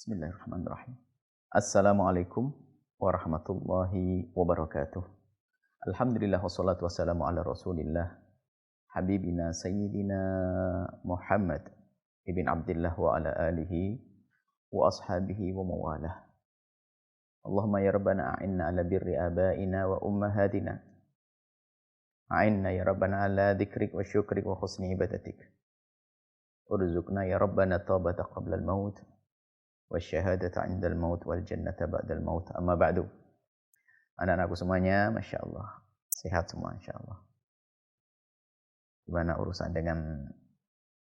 Bismillahirrahmanirrahim. Assalamualaikum warahmatullahi wabarakatuh. Alhamdulillah wassalatu wassalamu ala rasulillah habibina sayyidina Muhammad ibn Abdullah wa ala alihi wa ashabihi wa mawalah. Allahumma ya Rabbana a'inna ala birri abaina wa ummahatina. A'inna ya Rabbana ala dhikrik wa syukrik wa husni ibadatik. Urzuqna ya Rabbana taubata qabla al-maut wa syahadata 'inda al-maut wal jannata ba'da al-maut. Amma ba'du. Anak-anakku semuanya, Masya Allah, sehat semua Insya Allah. Gimana urusan dengan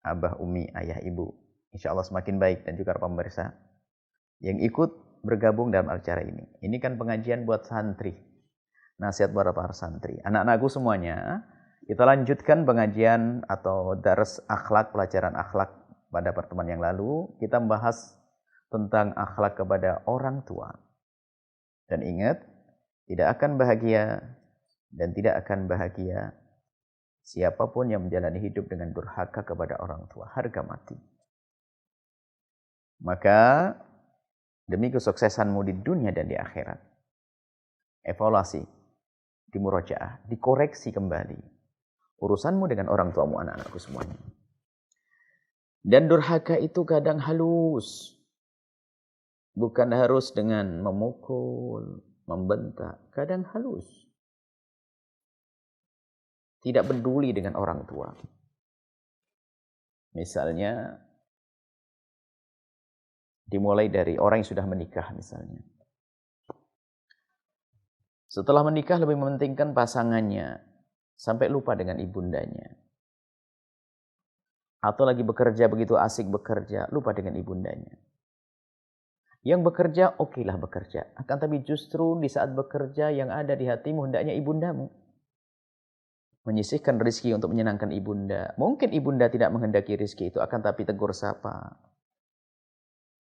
abah, umi, ayah, ibu? Insya Allah semakin baik, dan juga pemirsa yang ikut bergabung dalam acara ini. Ini kan pengajian buat santri, nasihat buat para santri. Anak-anakku semuanya, kita lanjutkan pengajian atau dars akhlak, pelajaran akhlak. Pada pertemuan yang lalu kita membahas tentang akhlak kepada orang tua. Dan ingat, tidak akan bahagia dan tidak akan bahagia siapapun yang menjalani hidup dengan durhaka kepada orang tua, harga mati. Maka demi kesuksesanmu di dunia dan di akhirat, evaluasi, dimurojaah, dikoreksi kembali urusanmu dengan orang tuamu, anak-anakku semuanya. Dan durhaka itu kadang halus, bukan harus dengan memukul, membentak, kadang halus. Tidak peduli dengan orang tua. Misalnya, dimulai dari orang yang sudah menikah misalnya. Setelah menikah lebih mementingkan pasangannya, sampai lupa dengan ibundanya. Atau lagi bekerja, begitu asik bekerja, lupa dengan ibundanya. Yang bekerja, okelah bekerja. Akan tapi justru di saat bekerja yang ada di hatimu hendaknya ibundamu. Menyisihkan rezeki untuk menyenangkan ibunda. Mungkin ibunda tidak menghendaki rezeki itu, akan tapi tegur sapa.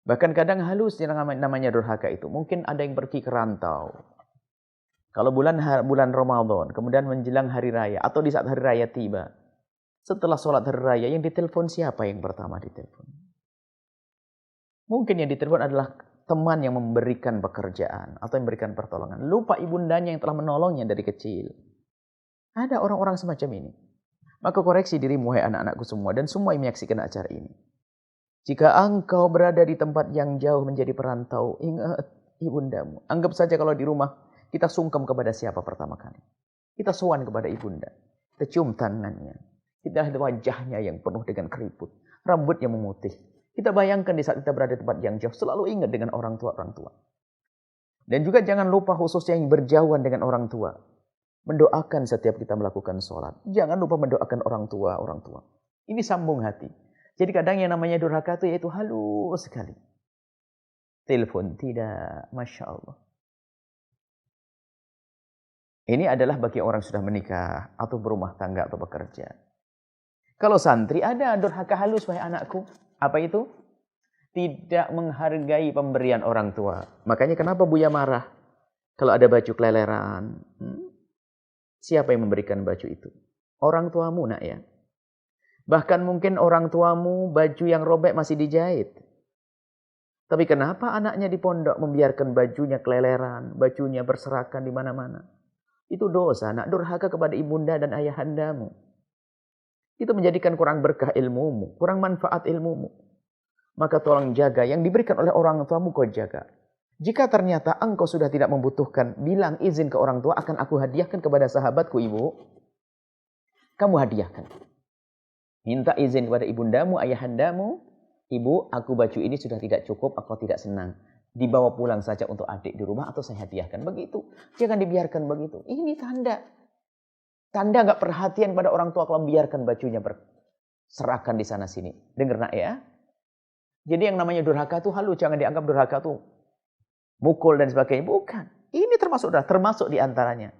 Bahkan kadang halus yang namanya durhaka itu. Mungkin ada yang pergi ke rantau. Kalau bulan Ramadan, kemudian menjelang hari raya, atau di saat hari raya tiba. Setelah sholat hari raya, yang ditelepon siapa yang pertama ditelepon? Mungkin yang ditelepon adalah teman yang memberikan pekerjaan atau yang memberikan pertolongan. Lupa ibundanya yang telah menolongnya dari kecil. Ada orang-orang semacam ini. Maka koreksi dirimu, hai anak-anakku semua, dan semua yang menyaksikan acara ini. Jika engkau berada di tempat yang jauh menjadi perantau, ingat ibundamu. Anggap saja kalau di rumah kita sungkem kepada siapa pertama kali. Kita sowan kepada ibunda. Kita cium tangannya. Kita lihat wajahnya yang penuh dengan keriput. Rambut yang memutih. Kita bayangkan di saat kita berada di tempat yang jauh, selalu ingat dengan orang tua. Dan juga jangan lupa khususnya yang berjauhan dengan orang tua. Mendoakan setiap kita melakukan sholat. Jangan lupa mendoakan orang tua. Ini sambung hati. Jadi kadang yang namanya durhaka itu yaitu halus sekali. Telepon tidak, Masya Allah. Ini adalah bagi orang sudah menikah atau berumah tangga atau bekerja. Kalau santri ada durhaka halus, wahai anakku. Apa itu? Tidak menghargai pemberian orang tua. Makanya kenapa Buya marah kalau ada baju keleleran? Siapa yang memberikan baju itu? Orang tuamu, nak ya. Bahkan mungkin orang tuamu baju yang robek masih dijahit. Tapi kenapa anaknya di pondok membiarkan bajunya keleleran, bajunya berserakan di mana-mana? Itu dosa, nak, durhaka kepada ibunda dan ayahandamu. Itu menjadikan kurang berkah ilmumu, kurang manfaat ilmumu. Maka tolong jaga, yang diberikan oleh orang tuamu kau jaga. Jika ternyata engkau sudah tidak membutuhkan, bilang izin ke orang tua, akan aku hadiahkan kepada sahabatku ibu. Kamu hadiahkan. Minta izin kepada ibundamu, ayahandamu. Ibu, aku baju ini sudah tidak cukup, aku tidak senang. Dibawa pulang saja untuk adik di rumah atau saya hadiahkan. Begitu. Jangan dibiarkan begitu. Ini tanda. Tanda gak perhatian pada orang tua kalau membiarkan bajunya berserakan di sana sini. Dengar nak ya. Jadi yang namanya durhaka itu halus. Jangan dianggap durhaka itu mukul dan sebagainya. Bukan. Ini termasuk di antaranya.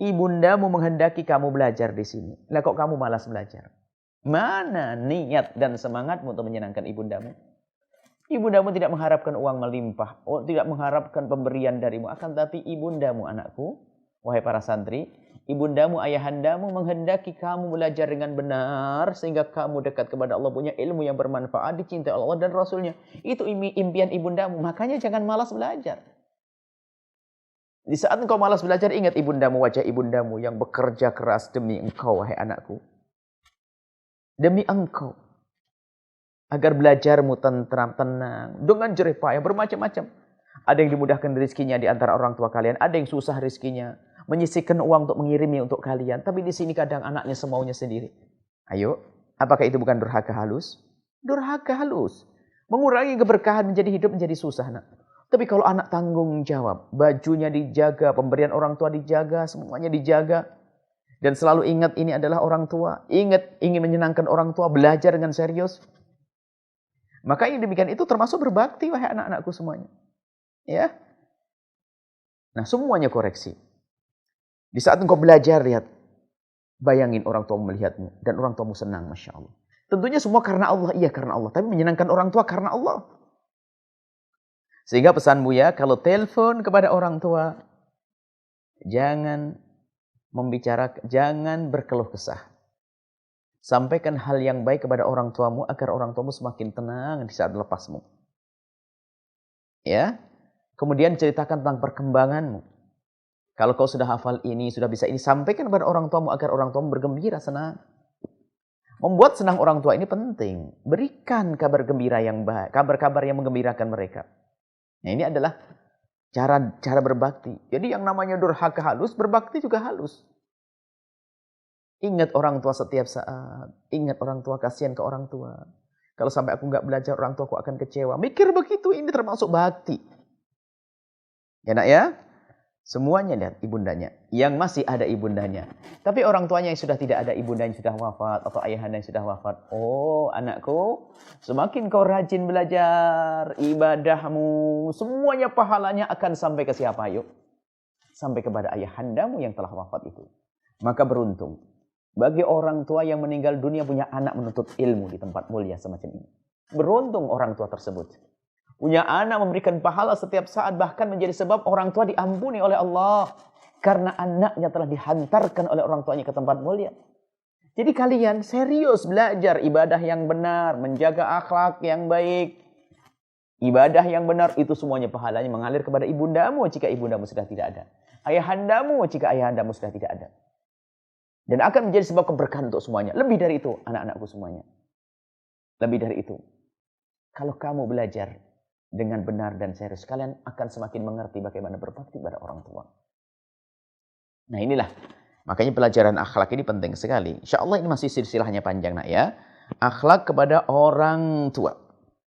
Ibundamu menghendaki kamu belajar di sini. Lah kok kamu malas belajar? Mana niat dan semangatmu untuk menyenangkan ibundamu? Ibundamu tidak mengharapkan uang melimpah. Tidak mengharapkan pemberian darimu. Akan tapi ibundamu, anakku, wahai para santri, ibundamu, ayahandamu menghendaki kamu belajar dengan benar sehingga kamu dekat kepada Allah, punya ilmu yang bermanfaat, dicintai Allah dan Rasulnya. Itu impian ibundamu, makanya jangan malas belajar. Di saat engkau malas belajar, ingat ibundamu, wajah ibundamu yang bekerja keras demi engkau, wahai anakku. Demi engkau. Agar belajarmu tentram, tenang, dengan jerih payah, bermacam-macam. Ada yang dimudahkan rezekinya di antara orang tua kalian, ada yang susah rezekinya, menyisihkan uang untuk mengirimi untuk kalian. Tapi di sini kadang anaknya semaunya sendiri. Ayo, apakah itu bukan durhaka halus? Durhaka halus. Mengurangi keberkahan menjadi hidup menjadi susah, nak. Tapi kalau anak tanggung jawab, bajunya dijaga, pemberian orang tua dijaga, semuanya dijaga. Dan selalu ingat ini adalah orang tua. Ingat ingin menyenangkan orang tua, belajar dengan serius. Maka yang demikian itu termasuk berbakti, wahai anak-anakku semuanya. Ya. Nah, semuanya koreksi. Di saat engkau belajar, lihat. Bayangin orang tua melihatmu. Dan orang tuamu senang, Masya Allah. Tentunya semua karena Allah. Iya, karena Allah. Tapi menyenangkan orang tua karena Allah. Sehingga pesanmu ya, kalau telepon kepada orang tua, jangan jangan berkeluh kesah. Sampaikan hal yang baik kepada orang tuamu agar orang tuamu semakin tenang di saat lepasmu. Ya. Kemudian ceritakan tentang perkembanganmu. Kalau kau sudah hafal ini, sudah bisa ini, sampaikan kepada orang tuamu agar orang tuamu bergembira, senang. Membuat senang orang tua ini penting. Berikan kabar gembira yang baik, kabar-kabar yang menggembirakan mereka. Nah, ini adalah cara berbakti. Jadi yang namanya durhaka halus, berbakti juga halus. Ingat orang tua setiap saat. Ingat orang tua, kasihan ke orang tua. Kalau sampai aku nggak belajar, orang tua aku akan kecewa. Mikir begitu, ini termasuk bakti. Ya nak ya? Semuanya lihat ibundanya. Yang masih ada ibundanya. Tapi orang tuanya yang sudah tidak ada, ibundanya sudah wafat. Atau ayahanda yang sudah wafat. Oh anakku, semakin kau rajin belajar, ibadahmu, semuanya pahalanya akan sampai ke siapa? Yuk. Sampai kepada ayahandamu yang telah wafat itu. Maka beruntung. Bagi orang tua yang meninggal dunia punya anak menuntut ilmu di tempat mulia semacam ini. Beruntung orang tua tersebut. Punya anak memberikan pahala setiap saat, bahkan menjadi sebab orang tua diampuni oleh Allah. Karena anaknya telah dihantarkan oleh orang tuanya ke tempat mulia. Jadi kalian serius belajar ibadah yang benar, menjaga akhlak yang baik. Ibadah yang benar itu semuanya pahalanya mengalir kepada ibundamu jika ibundamu sudah tidak ada. Ayahandamu jika ayahandamu sudah tidak ada. Dan akan menjadi sebab keberkahan untuk semuanya. Lebih dari itu, anak-anakku semuanya. Lebih dari itu. Kalau kamu belajar dengan benar dan serius, kalian akan semakin mengerti bagaimana berbakti pada orang tua. Nah inilah, makanya pelajaran akhlak ini penting sekali. Insya Allah ini masih silsilahnya panjang nak ya. Akhlak kepada orang tua.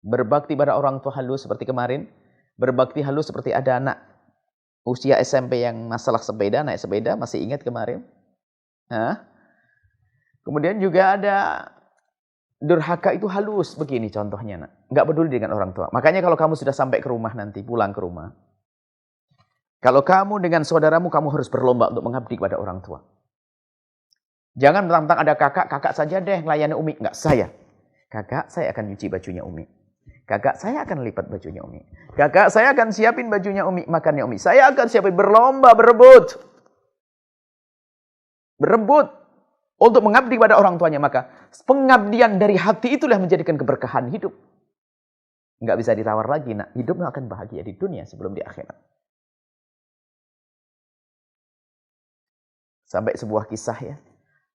Berbakti pada orang tua halus seperti kemarin. Berbakti halus seperti ada anak usia SMP yang masalah sepeda, naik sepeda, masih ingat kemarin? Nah, kemudian juga ada durhaka itu halus begini contohnya nak. Nggak peduli dengan orang tua. Makanya kalau kamu sudah sampai ke rumah nanti, pulang ke rumah. Kalau kamu dengan saudaramu, kamu harus berlomba untuk mengabdi kepada orang tua. Jangan mentang-mentang ada kakak saja deh melayani Umi. Enggak, saya. Kakak, saya akan nyuci bajunya Umi. Kakak, saya akan lipat bajunya Umi. Kakak, saya akan siapin bajunya Umi, makannya Umi. Saya akan siapin, berlomba, berebut. Berebut. Untuk mengabdi kepada orang tuanya, maka pengabdian dari hati itulah menjadikan keberkahan hidup. Enggak bisa ditawar lagi, nak. Hidupnya akan bahagia di dunia sebelum di akhirat. Sampai sebuah kisah ya,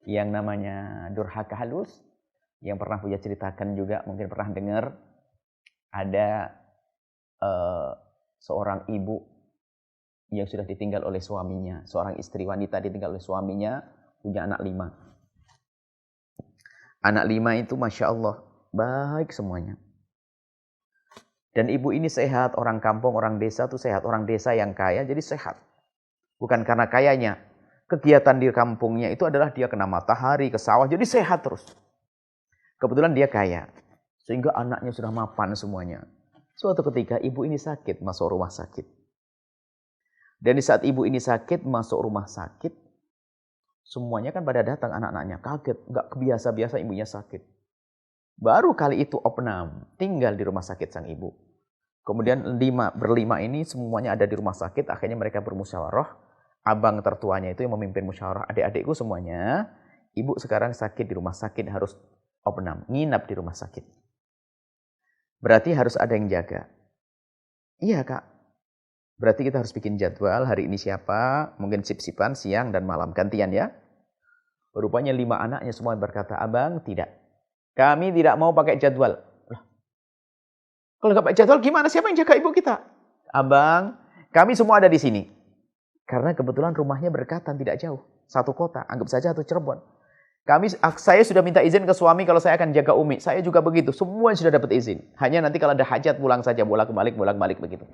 yang namanya durhaka halus, yang pernah Buya ceritakan juga, mungkin pernah dengar, ada seorang ibu yang sudah ditinggal oleh suaminya, seorang istri wanita ditinggal oleh suaminya, punya anak 5. Anak 5 itu Masya Allah, baik semuanya. Dan ibu ini sehat, orang kampung, orang desa itu sehat. Orang desa yang kaya jadi sehat. Bukan karena kayanya. Kegiatan di kampungnya itu adalah dia kena matahari, ke sawah, jadi sehat terus. Kebetulan dia kaya. Sehingga anaknya sudah mapan semuanya. Suatu ketika ibu ini sakit, masuk rumah sakit. Dan di saat ibu ini sakit, masuk rumah sakit, semuanya kan pada datang anak-anaknya, kaget, nggak kebiasa-biasa ibunya sakit. Baru kali itu opnam, tinggal di rumah sakit sang ibu. Kemudian berlima ini semuanya ada di rumah sakit, akhirnya mereka bermusyawarah, abang tertuanya itu yang memimpin musyawarah. Adik-adikku semuanya, ibu sekarang sakit di rumah sakit, harus opnam, nginap di rumah sakit. Berarti harus ada yang jaga. Iya kak, berarti kita harus bikin jadwal, hari ini siapa, mungkin sip-sipan, siang dan malam, gantian ya. Rupanya 5 anaknya semua berkata, abang tidak. Kami tidak mau pakai jadwal. Kalau nggak pakai jadwal gimana, siapa yang jaga ibu kita? Abang, kami semua ada di sini. Karena kebetulan rumahnya berdekatan, tidak jauh. Satu kota, anggap saja satu Cirebon. Saya sudah minta izin ke suami kalau saya akan jaga Umi. Saya juga begitu. Semua sudah dapat izin. Hanya nanti kalau ada hajat pulang saja. Bolak-balik begitu.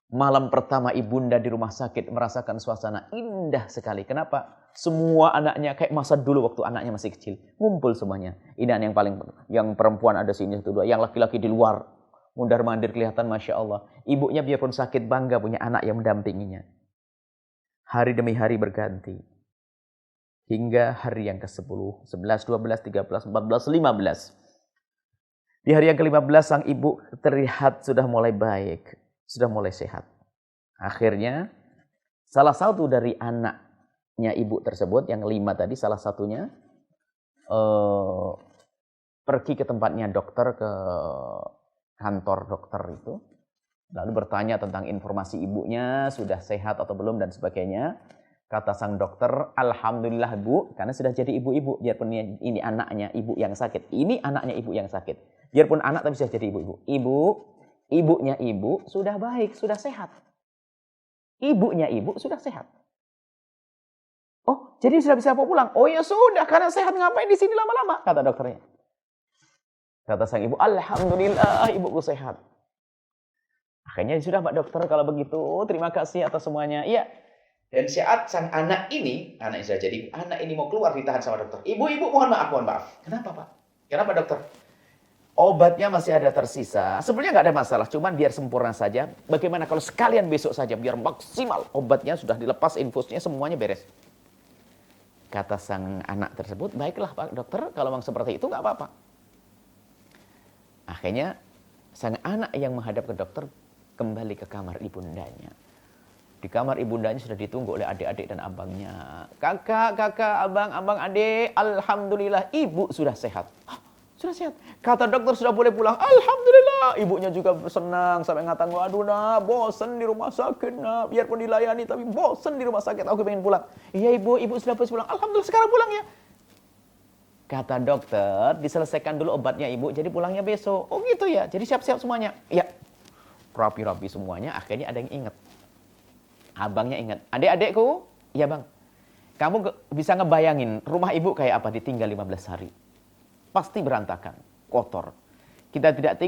Malam pertama ibunda di rumah sakit merasakan suasana indah sekali. Kenapa? Semua anaknya kayak masa dulu waktu anaknya masih kecil. Ngumpul semuanya. Ini yang paling, yang perempuan ada sini satu dua. Yang laki-laki di luar. Mundar-mandir kelihatan Masya Allah. Ibunya biarpun sakit bangga punya anak yang mendampinginya. Hari demi hari berganti. Hingga hari yang ke-10, 11, 12, 13, 14, 15. Di hari yang ke-15 sang ibu terlihat sudah mulai baik, sudah mulai sehat. Akhirnya salah satu dari anaknya ibu tersebut, yang 5 tadi, salah satunya pergi ke tempatnya dokter, ke kantor dokter itu. Lalu bertanya tentang informasi ibunya, sudah sehat atau belum dan sebagainya. Kata sang dokter, alhamdulillah bu, karena sudah jadi ibu-ibu. Biarpun ini anaknya ibu yang sakit. Ini anaknya ibu yang sakit. Biarpun anak tapi sudah jadi ibu-ibu. Ibunya ibu sudah baik, sudah sehat. Ibunya ibu sudah sehat. Oh, jadi sudah bisa pulang? Oh ya sudah, karena sehat ngapain di sini lama-lama? Kata dokternya. Kata sang ibu, alhamdulillah ibuku sehat. Akhirnya sudah Pak Dokter, kalau begitu terima kasih atas semuanya. Iya. Dan saat sang anak ini sudah jadi, anak ini mau keluar ditahan sama dokter. Ibu, mohon maaf. Kenapa Pak? Kenapa dokter? Obatnya masih ada tersisa. Sebenarnya nggak ada masalah, cuman biar sempurna saja. Bagaimana kalau sekalian besok saja, biar maksimal. Obatnya sudah dilepas, infusnya semuanya beres. Kata sang anak tersebut, baiklah Pak Dokter, kalau memang seperti itu nggak apa-apa. Akhirnya sang anak yang menghadap ke dokter kembali ke kamar ibundanya. Di kamar ibundanya sudah ditunggu oleh adik-adik dan abangnya. Kakak, abang, adik, alhamdulillah ibu sudah sehat. Sudah sehat. Kata dokter sudah boleh pulang. Alhamdulillah. Ibunya juga senang sampai ngatakan, waduh nak, bosan di rumah sakit nak. Biarpun dilayani tapi bosan di rumah sakit. Aku pengen pulang. Iya ibu sudah boleh pulang. Alhamdulillah sekarang pulang ya. Kata dokter, diselesaikan dulu obatnya ibu, jadi pulangnya besok. Oh gitu ya, jadi siap-siap semuanya. Iya. Rapi-rapi semuanya, akhirnya ada yang ingat. Abangnya ingat, adik-adikku, iya bang, kamu bisa ngebayangin rumah ibu kayak apa ditinggal 15 hari. Pasti berantakan, kotor. Kita tidak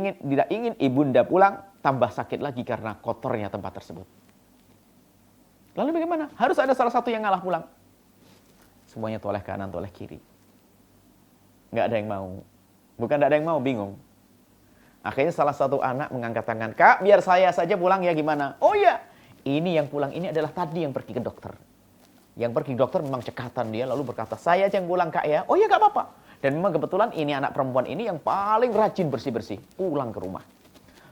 ingin ibunda pulang, tambah sakit lagi karena kotornya tempat tersebut. Lalu bagaimana? Harus ada salah satu yang ngalah pulang. Semuanya toleh kanan, toleh kiri. Nggak ada yang mau. Bukan nggak ada yang mau, bingung. Akhirnya salah satu anak mengangkat tangan, Kak, biar saya saja pulang ya gimana? Oh iya. Ini yang pulang ini adalah tadi yang pergi ke dokter. Yang pergi ke dokter memang cekatan dia, lalu berkata, saya aja yang pulang Kak ya. Oh iya gak apa-apa. Dan memang kebetulan ini anak perempuan ini yang paling rajin bersih-bersih. Pulang ke rumah.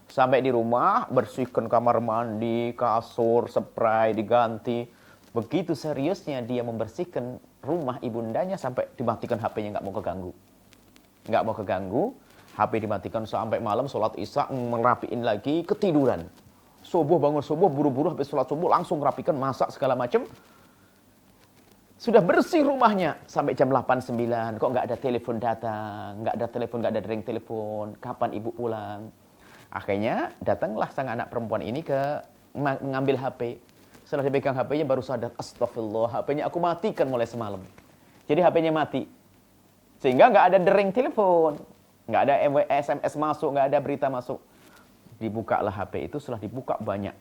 Sampai di rumah, bersihkan kamar mandi, kasur, spray, diganti. Begitu seriusnya dia membersihkan rumah ibundanya sampai dimatikan HP-nya, gak mau keganggu. Gak mau keganggu, HP dimatikan sampai malam, sholat isya, merapiin lagi, ketiduran. Subuh bangun subuh, buru-buru habis sholat subuh langsung rapikan, masak segala macam. Sudah bersih rumahnya sampai jam 8-9. Kok nggak ada telepon datang, nggak ada dering telepon. Kapan ibu pulang? Akhirnya datanglah sang anak perempuan ini mengambil HP. Setelah dipegang HP-nya baru sadar, astagfirullah, HP-nya aku matikan mulai semalam. Jadi HP-nya mati. Sehingga nggak ada dering telepon, nggak ada SMS masuk, nggak ada berita masuk. Dibukalah HP itu, setelah dibuka banyak.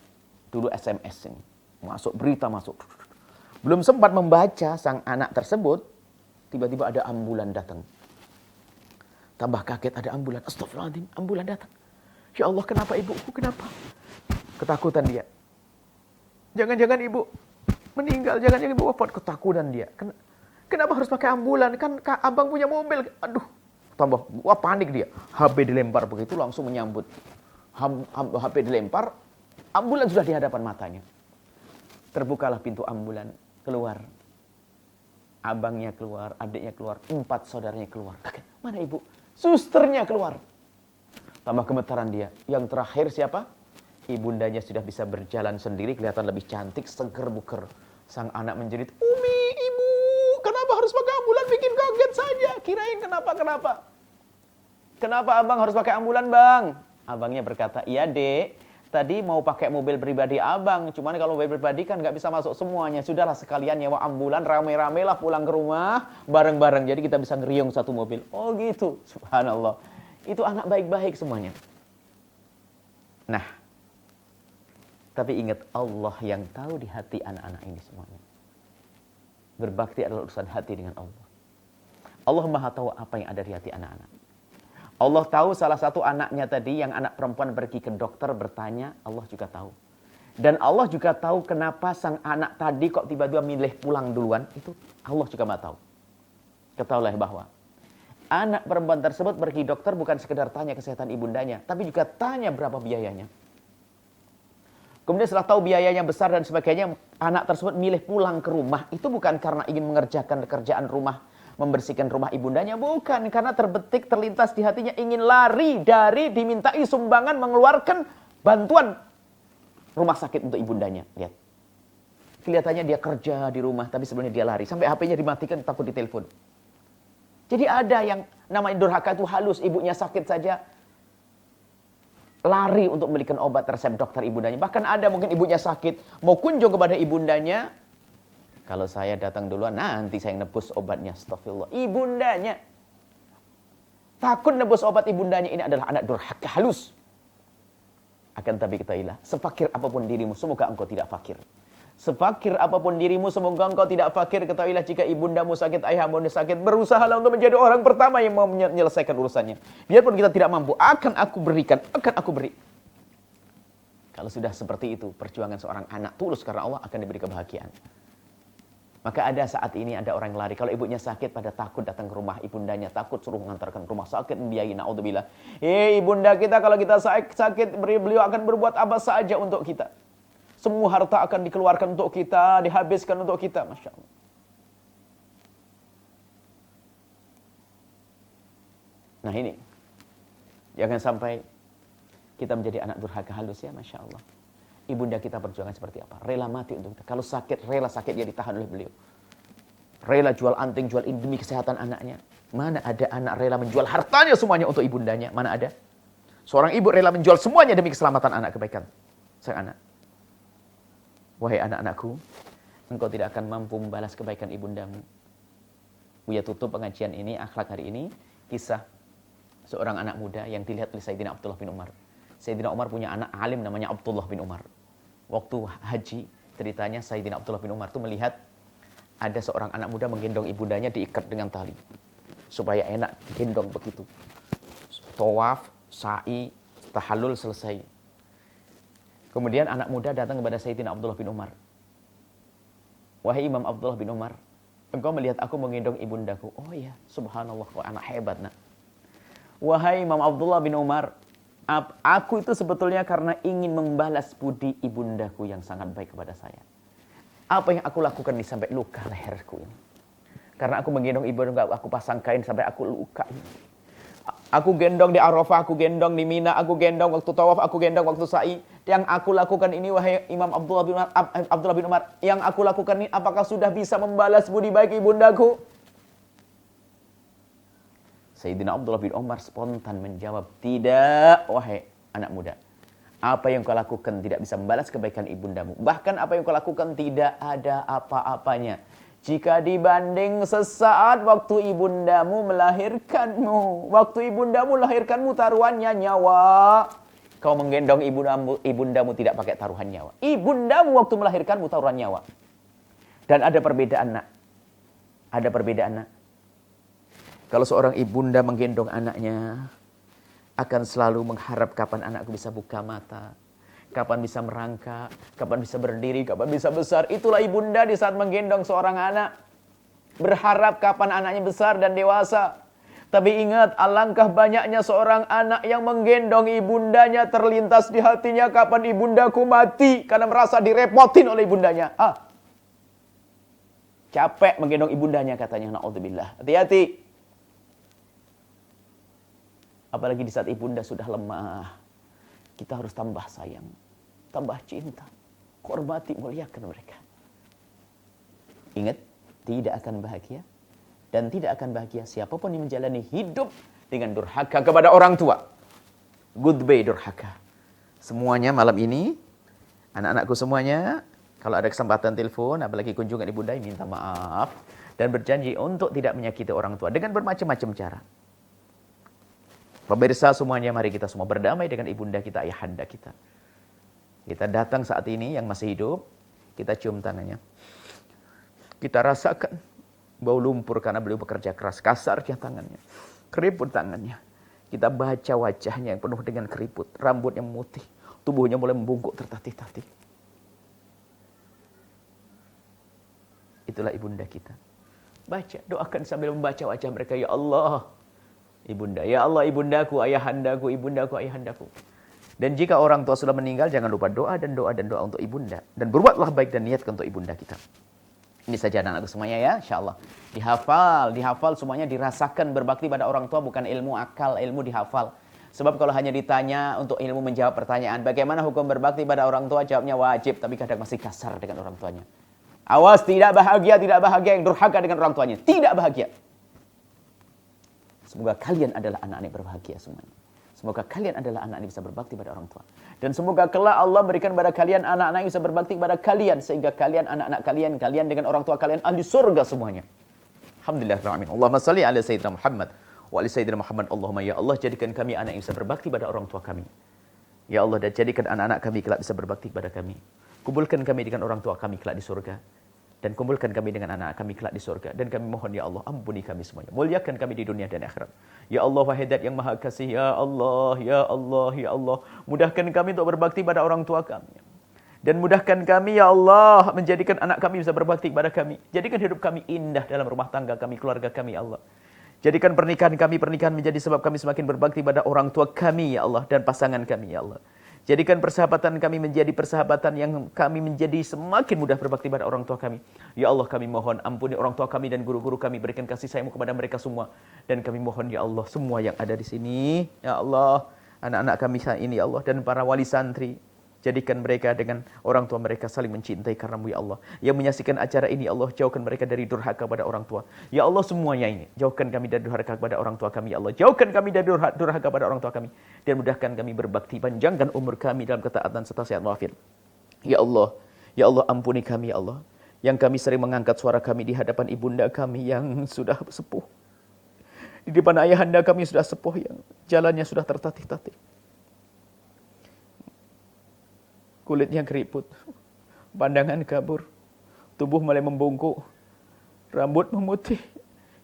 Dulu SMS ini. Masuk, berita masuk. Belum sempat membaca sang anak tersebut, tiba-tiba ada ambulan datang. Tambah kaget ada ambulan. Astagfirullahaladzim, ambulan datang. Ya Allah, kenapa ibuku, kenapa? Ketakutan dia. Jangan-jangan ibu meninggal, jangan-jangan ibu wafat. Ketakutan dia. Kenapa harus pakai ambulan? Kan abang punya mobil. Aduh, tambah, wah panik dia. HP dilempar begitu, langsung menyambut. HP dilempar, ambulan sudah di hadapan matanya. Terbukalah pintu ambulan, keluar. Abangnya keluar, adiknya keluar, 4 saudaranya keluar. Kaget, mana ibu? Susternya keluar. Tambah gemetaran dia. Yang terakhir siapa? Ibundanya sudah bisa berjalan sendiri, kelihatan lebih cantik, seger buker. Sang anak menjerit, Umi, ibu, kenapa harus pakai ambulan? Bikin kaget saja. Kirain kenapa? Kenapa abang harus pakai ambulan, bang? Abangnya berkata, iya dek, tadi mau pakai mobil pribadi abang. Cuman kalau mobil pribadi kan nggak bisa masuk semuanya. Sudahlah sekalian nyewa ambulan, rame-rame lah pulang ke rumah, bareng-bareng. Jadi kita bisa ngeriung satu mobil. Oh gitu, subhanallah. Itu anak baik-baik semuanya. Nah, tapi ingat Allah yang tahu di hati anak-anak ini semuanya. Berbakti adalah urusan hati dengan Allah. Allah Maha tahu apa yang ada di hati anak-anak. Allah tahu salah satu anaknya tadi yang anak perempuan pergi ke dokter bertanya, Allah juga tahu. Dan Allah juga tahu kenapa sang anak tadi kok tiba-tiba milih pulang duluan, itu Allah juga Maha tahu. Ketahuilah bahwa anak perempuan tersebut pergi dokter bukan sekedar tanya kesehatan ibundanya, tapi juga tanya berapa biayanya. Kemudian setelah tahu biayanya besar dan sebagainya, anak tersebut milih pulang ke rumah. Itu bukan karena ingin mengerjakan pekerjaan rumah, membersihkan rumah ibundanya. Bukan, karena terbetik, terlintas di hatinya ingin lari dari dimintai sumbangan mengeluarkan bantuan rumah sakit untuk ibundanya. Lihat. Kelihatannya dia kerja di rumah, tapi sebenarnya dia lari. Sampai HP-nya dimatikan, takut ditelepon. Jadi ada yang namanya durhaka itu halus. Ibunya sakit saja, lari untuk membelikan obat resep dokter ibundanya. Bahkan ada mungkin ibunya sakit, mau kunjung kepada ibundanya. Kalau saya datang duluan, nanti saya nebus obatnya. Astagfirullah. Ibundanya takut nebus obat ibundanya. Ini adalah anak durhaka halus. Akan tapi ketahuilah, sefakir apapun dirimu, semoga engkau tidak fakir. Sefakir apapun dirimu, semoga engkau tidak fakir. Ketahuilah jika ibundamu sakit, ayahmu sakit, berusahalah untuk menjadi orang pertama yang mau menyelesaikan urusannya. Biarpun kita tidak mampu, akan aku berikan, akan aku beri. Kalau sudah seperti itu, perjuangan seorang anak tulus karena Allah akan diberi kebahagiaan. Maka ada saat ini ada orang lari. Kalau ibunya sakit, pada takut datang ke rumah ibundanya, takut suruh mengantarkan ke rumah sakit, membiayai, naudzubillah. Ibunda kita kalau kita sakit, beliau akan berbuat apa saja untuk kita. Semua harta akan dikeluarkan untuk kita, dihabiskan untuk kita. Masya Allah. Nah ini, jangan sampai kita menjadi anak durhaka halus ya, Masya Allah. Ibunda kita perjuangan seperti apa? Rela mati untuk kita. Kalau sakit, rela sakit dia ditahan oleh beliau. Rela jual anting, jual ini demi kesehatan anaknya. Mana ada anak rela menjual hartanya semuanya untuk ibundanya? Mana ada? Seorang ibu rela menjual semuanya demi keselamatan anak, kebaikan sang anak. Wahai anak-anakku, engkau tidak akan mampu membalas kebaikan ibundamu. Buya tutup pengajian ini, akhlak hari ini, kisah seorang anak muda yang dilihat oleh Sayyidina Abdullah bin Umar. Sayyidina Umar punya anak alim namanya Abdullah bin Umar. Waktu haji, ceritanya Sayyidina Abdullah bin Umar itu melihat ada seorang anak muda menggendong ibundanya diikat dengan tali. Supaya enak digendong begitu. Tawaf, sa'i, tahallul selesai. Kemudian anak muda datang kepada Sayyidina Abdullah bin Umar. Wahai Imam Abdullah bin Umar, engkau melihat aku menggendong ibundaku. Oh iya, subhanallah, kau anak hebat nak. Wahai Imam Abdullah bin Umar, aku itu sebetulnya karena ingin membalas budi ibundaku yang sangat baik kepada saya. Apa yang aku lakukan ini sampai luka leherku ini. Karena aku menggendong ibundaku, aku pasang kain sampai aku luka ini. Aku gendong di Arafah, aku gendong di Mina, aku gendong waktu tawaf, aku gendong waktu sa'i. Yang aku lakukan ini, wahai Imam Abdullah bin Umar, yang aku lakukan ini apakah sudah bisa membalas budi baik ibundaku? Sayyidina Abdullah bin Umar spontan menjawab, tidak, wahai anak muda. Apa yang kau lakukan tidak bisa membalas kebaikan ibundamu. Bahkan apa yang kau lakukan tidak ada apa-apanya. Jika dibanding sesaat waktu ibundamu melahirkanmu. Waktu ibundamu melahirkanmu taruhannya nyawa. Kau menggendong ibundamu tidak pakai taruhan nyawa. Ibundamu waktu melahirkanmu taruhan nyawa. Dan ada perbedaan nak. Ada perbedaan nak. Kalau seorang ibunda menggendong anaknya, akan selalu mengharap kapan anakku bisa buka mata. Kapan bisa merangkak, kapan bisa berdiri, kapan bisa besar. Itulah ibunda di saat menggendong seorang anak. Berharap kapan anaknya besar dan dewasa. Tapi ingat, alangkah banyaknya seorang anak yang menggendong ibundanya, terlintas di hatinya kapan ibundaku mati karena merasa direpotin oleh ibundanya. Capek menggendong ibundanya katanya, na'udzubillah. Hati-hati. Apalagi di saat ibunda sudah lemah. Kita harus tambah sayang, tambah cinta, hormati, muliakan mereka. Ingat, tidak akan bahagia. Dan tidak akan bahagia siapapun yang menjalani hidup dengan durhaka kepada orang tua. Goodbye durhaka. Semuanya malam ini, anak-anakku semuanya, kalau ada kesempatan telepon, apalagi kunjungan ibunda, minta maaf. Dan berjanji untuk tidak menyakiti orang tua dengan bermacam-macam cara. Pemirsa semuanya, mari kita semua berdamai dengan ibunda kita, ayahanda kita. Kita datang saat ini yang masih hidup, kita cium tangannya. Kita rasakan bau lumpur karena beliau bekerja keras, kasarnya tangannya, keriput tangannya. Kita baca wajahnya yang penuh dengan keriput, rambut yang memutih, tubuhnya mulai membungkuk tertatih-tatih. Itulah ibunda kita. Baca, doakan sambil membaca wajah mereka, ya Allah, ibunda, ya Allah ibundaku, ayahandaku, ibundaku, ayahandaku. Dan jika orang tua sudah meninggal, jangan lupa doa dan doa dan doa untuk ibunda. Dan berbuatlah baik dan niatkan untuk ibunda kita. Ini saja anak-anakku semuanya ya, insyaAllah. Dihafal semuanya, dirasakan berbakti pada orang tua, bukan ilmu akal, ilmu dihafal. Sebab kalau hanya ditanya untuk ilmu menjawab pertanyaan, bagaimana hukum berbakti pada orang tua, jawabnya wajib, tapi kadang masih kasar dengan orang tuanya. Awas, tidak bahagia yang durhaka dengan orang tuanya. Tidak bahagia. Semoga kalian adalah anak-anak yang berbahagia semuanya. Semoga kalian adalah anak yang bisa berbakti pada orang tua. Dan semoga kelak Allah berikan kepada kalian anak-anak yang bisa berbakti kepada kalian. Sehingga kalian, anak-anak kalian dengan orang tua kalian ahli surga semuanya. Alhamdulillah. Allahumma salli ala Sayyidina Muhammad. Wa ala Sayyidina Muhammad. Allahumma ya Allah, jadikan kami anak yang bisa berbakti pada orang tua kami. Ya Allah, dan jadikan anak-anak kami kelak bisa berbakti kepada kami. Kumpulkan kami dengan orang tua kami kelak di surga. Dan kumpulkan kami dengan anak kami kelak di surga. Dan kami mohon ya Allah, ampuni kami semuanya. Muliakan kami di dunia dan akhirat. Ya Allah, wahidat yang maha kasih. Ya Allah, ya Allah, ya Allah. Mudahkan kami untuk berbakti pada orang tua kami. Dan mudahkan kami ya Allah, menjadikan anak kami bisa berbakti kepada kami. Jadikan hidup kami indah dalam rumah tangga kami, keluarga kami ya Allah. Jadikan pernikahan menjadi sebab kami semakin berbakti pada orang tua kami ya Allah. Dan pasangan kami ya Allah. Jadikan persahabatan kami menjadi persahabatan yang kami menjadi semakin mudah berbakti pada orang tua kami. Ya Allah, kami mohon ampuni orang tua kami dan guru-guru kami. Berikan kasih sayang-Mu kepada mereka semua. Dan kami mohon ya Allah, semua yang ada di sini, ya Allah, anak-anak kami saat ini ya Allah, dan para wali santri, jadikan mereka dengan orang tua mereka saling mencintai karena-Mu ya Allah. Yang menyaksikan acara ini ya Allah, jauhkan mereka dari durhaka pada orang tua. Ya Allah, semuanya ini, jauhkan kami dari durhaka kepada orang tua kami ya Allah. Jauhkan kami dari durhaka pada orang tua kami. Dan mudahkan kami berbakti, panjangkan umur kami dalam ketaatan serta sehat walafiat. Ya Allah, ampuni kami ya Allah. Yang kami sering mengangkat suara kami di hadapan ibunda kami yang sudah sepuh. Di depan ayahanda kami sudah sepuh yang jalannya sudah tertatih-tatih. Kulitnya keriput, pandangan kabur, tubuh mulai membungkuk, rambut memutih.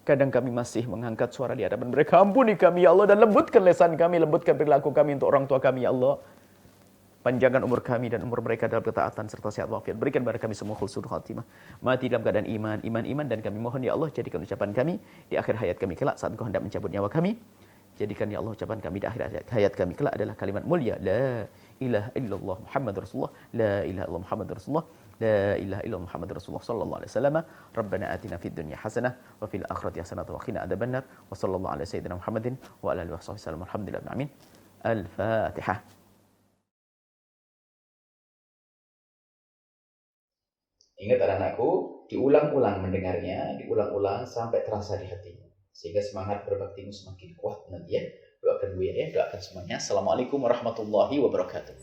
Kadang kami masih mengangkat suara di hadapan mereka. Ampuni kami ya Allah dan lembutkan lisan kami, lembutkan perilaku kami untuk orang tua kami ya Allah. Panjangkan umur kami dan umur mereka dalam ketaatan serta sehat walafiat. Berikan kepada kami semua husnul khatimah. Mati dalam keadaan iman dan kami mohon ya Allah, jadikan ucapan kami di akhir hayat kami kelak saat Engkau hendak mencabut nyawa kami. Jadikan ya Allah ucapan kami di akhir hayat kami kelak adalah kalimat mulia, la ilaha illallah Muhammadur Rasulullah, la ilaha illallah Muhammadur Rasulullah, la ilaha illallah Muhammadur Rasulullah sallallahu alaihi wasallam. Rabbana atina fid dunya hasanah wa fil akhirati hasanah wa qina adzabannar. Wa sallallahu ala sayyidina Muhammadin wa ala alihi wasallam. Alhamdulillah, amin. Al-Fatihah. Ingat anak-anakku, diulang-ulang mendengarnya, diulang-ulang sampai terasa di hatinya. Sehingga semangat berbaktimu semakin kuat nanti ya. Doakan Bu ya, doakan semuanya. Assalamualaikum warahmatullahi wabarakatuh.